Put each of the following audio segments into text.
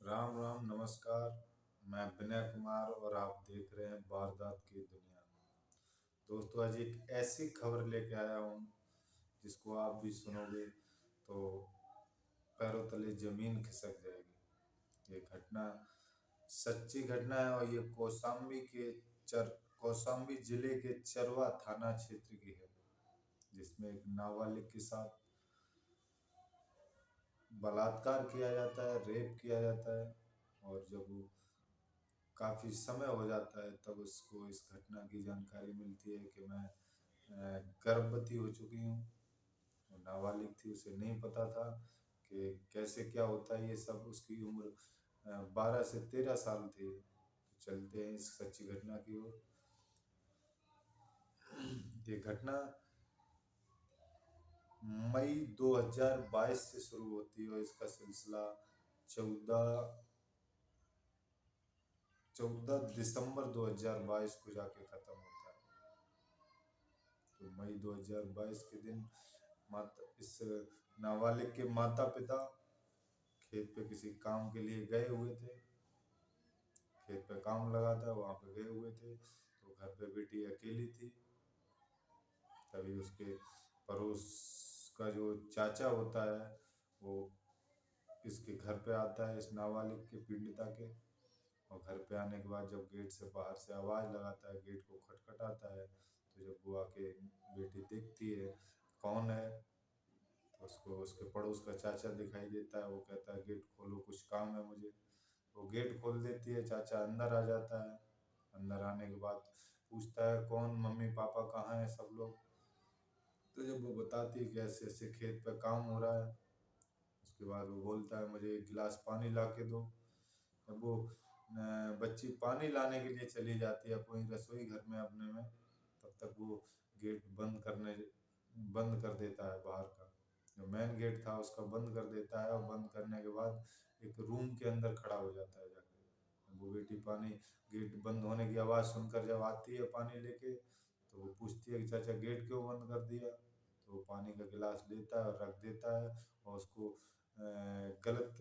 राम राम नमस्कार। मैं विनय कुमार और आप देख रहे हैं वारदात की दुनिया। दोस्तों, आज एक ऐसी खबर लेके आया हूँ जिसको आप भी सुनोगे तो पैरों तले जमीन खिसक जाएगी। ये घटना सच्ची घटना है और ये कौशाम्बी जिले के चरवा थाना क्षेत्र की है, जिसमें एक नाबालिग के साथ बलात्कार किया जाता है, रेप किया जाता है। और जब वो काफ़ी समय हो जाता है तब उसको इस घटना की जानकारी मिलती है कि मैं गर्भवती हो चुकी हूँ। वो नाबालिग थी, उसे नहीं पता था कि कैसे क्या होता है ये सब। उसकी उम्र 12 से 13 साल थी। तो चलते हैं इस सच्ची घटना की ओर। ये घटना मई 2022 से शुरू होती है और इसका सिलसिला 14 दिसंबर 2022 को जाके खत्म होता है। तो मई 2022 के दिन इस नाबालिग के माता पिता खेत पे किसी काम के लिए गए हुए थे। खेत पे काम लगा था, वहां पे गए हुए थे। तो घर पे बेटी अकेली थी। तभी उसके पड़ोस का जो चाचा होता है वो इसके घर पे आता है, इस नाबालिग के पीड़िता के। और घर पे आने के बाद जब गेट से बाहर से आवाज़ लगाता है, गेट को खटखटाता है, तो जब वो आके बेटी देखती है कौन है, तो उसको उसके पड़ोस का चाचा दिखाई देता है। वो कहता है गेट खोलो, कुछ काम है मुझे। वो गेट खोल देती है, चाचा अंदर आ जाता है। अंदर आने के बाद पूछता है कौन, मम्मी पापा कहाँ हैं सब लोग। तो जब वो बताती है कि ऐसे ऐसे खेत पे काम हो रहा है, उसके बाद वो बोलता है मुझे एक गिलास पानी ला के दो। जब वो बच्ची पानी लाने के लिए चली जाती है अपनी रसोई घर में अपने में, तब तक वो गेट बंद कर देता है। बाहर का जो मेन गेट था उसका बंद कर देता है। और बंद करने के बाद एक रूम के अंदर खड़ा हो जाता है जाके। वो बेटी पानी, गेट बंद होने की आवाज़ सुनकर जब आती है पानी लेके, तो वो पूछती है कि चाचा गेट क्यों बंद कर दिया। तो वो पानी का गिलास लेता है और रख देता है और उसको गलत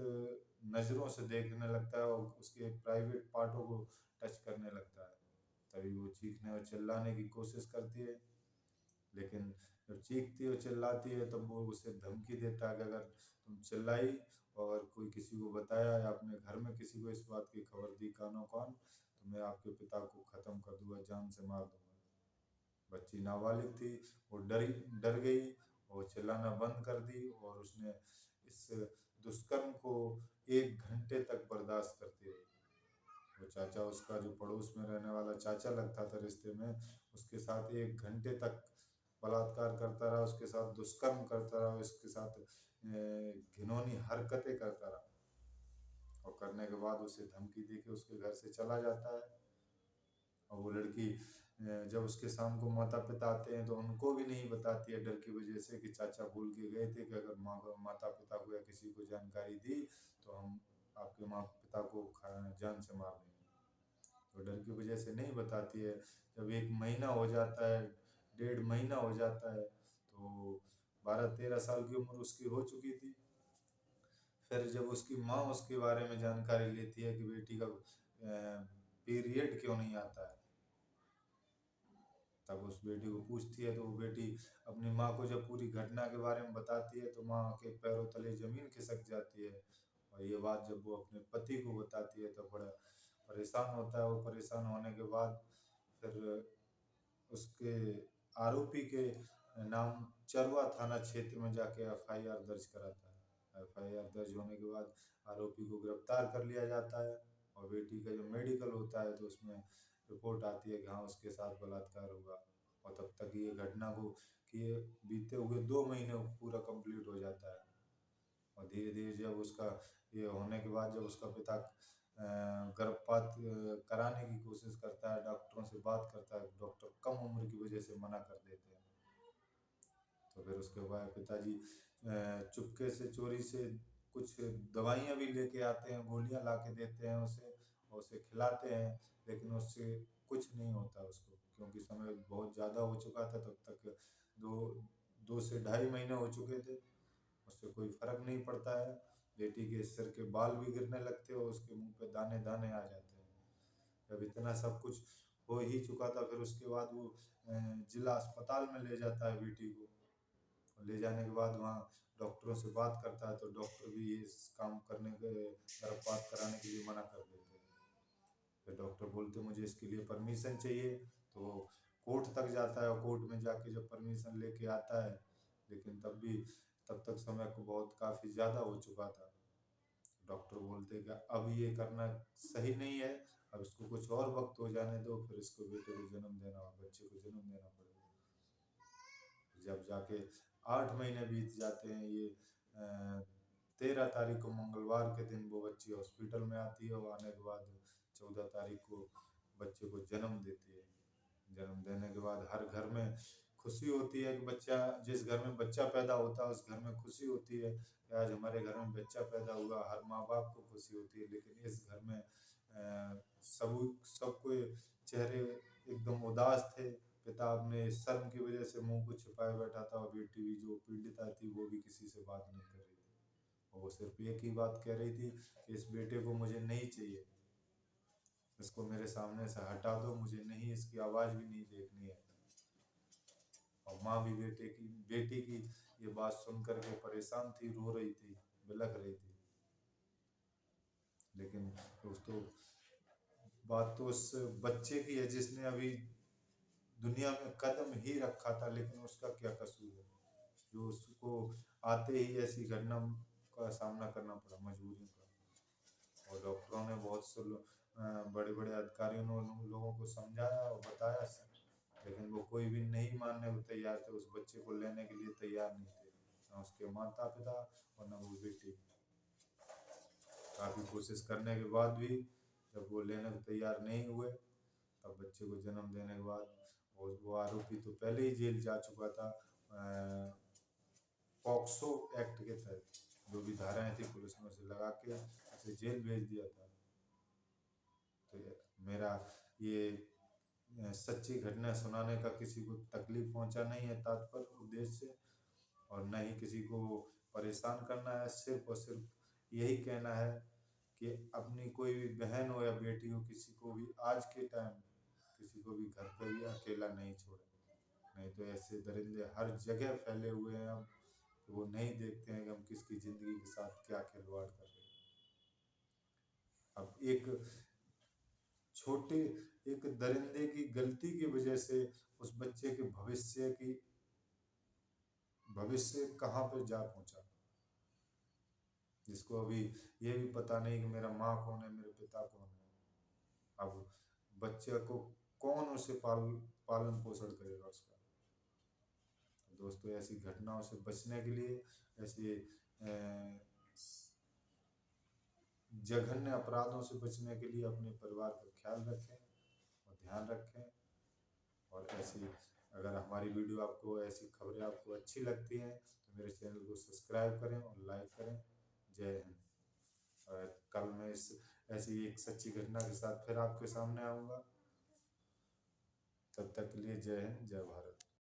नज़रों से देखने लगता है और उसके प्राइवेट पार्टों को टच करने लगता है। तभी वो चीखने और चिल्लाने की कोशिश करती है, लेकिन जब चीखती और चिल्लाती है तब वो उसे धमकी देता है कि अगर तुम चिल्लाई और कोई किसी को बताया या अपने घर में किसी को इस बात की खबर दी कानो कान, तो मैं आपके पिता को ख़त्म कर दूंगा, जान से मार दूंगा। बच्ची नाबालिग थी, वो डर गई और चिल्लाना बंद कर दी। और उसने इस दुष्कर्म को 1 घंटे तक बर्दाश्त करती रही। वो चाचा, उसका जो पड़ोस में रहने वाला चाचा लगता था रिश्ते में, उसके साथ 1 घंटे तक बलात्कार करता रहा, उसके साथ दुष्कर्म करता रहा, उसके साथ घिनौनी हरकतें करता रहा। और करने के बाद उसे धमकी दे के उसके घर से चला जाता है। और वो लड़की जब उसके शाम को माता पिता आते हैं तो उनको भी नहीं बताती है, डर की वजह से कि चाचा बोल के गए थे कि अगर माता पिता को या किसी को जानकारी दी तो हम आपके माता पिता को जान से मार देंगे। तो डर की वजह से नहीं बताती है। जब 1 महीना हो जाता है, 1.5 महीना हो जाता है, तो 12-13 साल की उम्र उसकी हो चुकी थी। फिर जब उसकी माँ उसके बारे में जानकारी लेती है कि बेटी का पीरियड क्यों नहीं आता है, तब उस बेटी को पूछती है। तो वो बेटी अपनी माँ को जब पूरी घटना के बारे में बताती है तो माँ के पैरों तले जमीन खिसक जाती है। और ये बात जब वो अपने पति को बताती है तो बड़ा परेशान होता है। वो परेशान होने के बाद फिर उसके आरोपी के नाम चरवा थाना क्षेत्र में जाके एफआईआर दर्ज कराता है। एफआईआर दर्ज होने के बाद आरोपी को गिरफ्तार कर लिया जाता है। और बेटी का जो मेडिकल होता है तो उसमें रिपोर्ट आती है कि हाँ उसके साथ बलात्कार हुआ। और तब तक ये घटना को किए बीते हुए 2 महीने पूरा कंप्लीट हो जाता है। और धीरे धीरे जब उसका ये होने के बाद जब उसका पिता गर्भपात कराने की कोशिश करता है, डॉक्टरों से बात करता है, डॉक्टर कम उम्र की वजह से मना कर देते हैं। तो फिर उसके बाद पिताजी चुपके से चोरी से कुछ दवाइयाँ भी लेके आते हैं, गोलियाँ ला के देते हैं उसे और उसे खिलाते हैं। लेकिन उससे कुछ नहीं होता उसको, क्योंकि समय बहुत ज़्यादा हो चुका था। तब तक दो 2 से ढाई महीने हो चुके थे, उससे कोई फर्क नहीं पड़ता है। बेटी के सिर के बाल भी गिरने लगते और उसके मुंह पे दाने दाने आ जाते हैं। जब इतना सब कुछ हो ही चुका था, फिर उसके बाद वो जिला अस्पताल में ले जाता है बेटी को। ले जाने के बाद वहाँ डॉक्टरों से बात करता है, तो डॉक्टर भी इस काम करने के, गर्भपात कराने के लिए मना कर देते हैं। फिर डॉक्टर बोलते मुझे इसके लिए परमिशन चाहिए, तो कोर्ट तक जाता है और कोर्ट में जाके जब परमिशन लेके आता है, लेकिन तब तक समय को बहुत काफ़ी ज़्यादा हो चुका था। डॉक्टर बोलते कि अब ये करना सही नहीं है, अब इसको कुछ और वक्त हो जाने दो, फिर इसको बेटे को जन्म देना और बच्चे को जन्म देना पड़ेगा। जब जाके 8 महीने बीत जाते हैं, ये 13 तारीख को मंगलवार के दिन वो बच्ची हॉस्पिटल में आती है और आने के बाद 14 तारीख को बच्चे को जन्म देती है। जन्म देने के बाद हर घर में खुशी होती है कि बच्चा, जिस घर में बच्चा पैदा होता है उस घर में खुशी होती है कि आज हमारे घर में बच्चा पैदा हुआ, हर माँ बाप को खुशी होती है। लेकिन इस घर में सबके चेहरे एकदम उदास थे। पिता अपने शर्म की वजह से मुंह को छिपाए बैठा था और बेटी भी जो पीड़िता थी वो भी किसी से बात नहीं कर रही थी। और वो सिर्फ एक ही बात कह रही थी कि इस बेटे को मुझे नहीं चाहिए, इसको मेरे सामने से हटा दो, मुझे नहीं, इसकी आवाज़ भी नहीं देखनी है। और माँ भी बेटी की ये बात सुन करके परेशान थी, रो रही थी, बिलख रही थी। लेकिन दोस्तों, बात तो उस बच्चे की है जिसने अभी दुनिया में कदम ही रखा था, लेकिन उसका क्या कसूर है जो उसको आते ही ऐसी घटना का सामना करना पड़ा, मजबूरी का। और डॉक्टरों ने, बहुत से बड़े बड़े अधिकारियों ने उन लोगों को समझाया और बताया, लेकिन वो कोई भी नहीं मानने को तैयार थे। उस बच्चे को लेने के लिए तैयार नहीं थे, ना उसके माता पिता और ना वो बेटी। काफ़ी कोशिश करने के बाद भी जब वो लेने को तैयार नहीं हुए, तब बच्चे को जन्म देने के बाद, और वो आरोपी तो पहले ही जेल जा चुका था, पॉक्सो एक्ट के तहत जो भी धाराएं थी पुलिस ने उसे लगा के उसे जेल भेज दिया था। तो मेरा ये सच्ची घटना सुनाने का किसी को तकलीफ पहुंचाना ही है तात्पर्य उद्देश्य, और न ही किसी को परेशान करना है। सिर्फ और सिर्फ यही कहना है कि अपनी कोई भी बहन हो या बेटी हो, किसी को भी आज के टाइम किसी को भी घर पर भी अकेला नहीं छोड़े। नहीं तो ऐसे दरिंदे हर जगह फैले हुए हैं अब, तो वो नहीं देखते हैं कि हम किसकी ज़िंदगी के साथ क्या खिलवाड़ कर रहे हैं। अब एक दरिंदे की गलती की वजह से उस बच्चे के भविष्य कहाँ पे जा पहुंचा, जिसको अभी ये भी पता नहीं कि मेरा माँ कौन है, मेरे पिता कौन है। अब बच्चे को कौन उसे पालन पोषण करेगा उसका। दोस्तों, ऐसी घटनाओं से बचने के लिए, ऐसे जघन्य अपराधों से बचने के लिए अपने परिवार का ख्याल रखें और ध्यान रखें। और ऐसी, अगर हमारी वीडियो आपको, ऐसी खबरें आपको अच्छी लगती हैं तो मेरे चैनल को सब्सक्राइब करें और लाइक करें। जय हिंद। कल मैं ऐसी एक सच्ची घटना के साथ फिर आपके सामने आऊँगा। तब तक के लिए जय हिंद, जय भारत।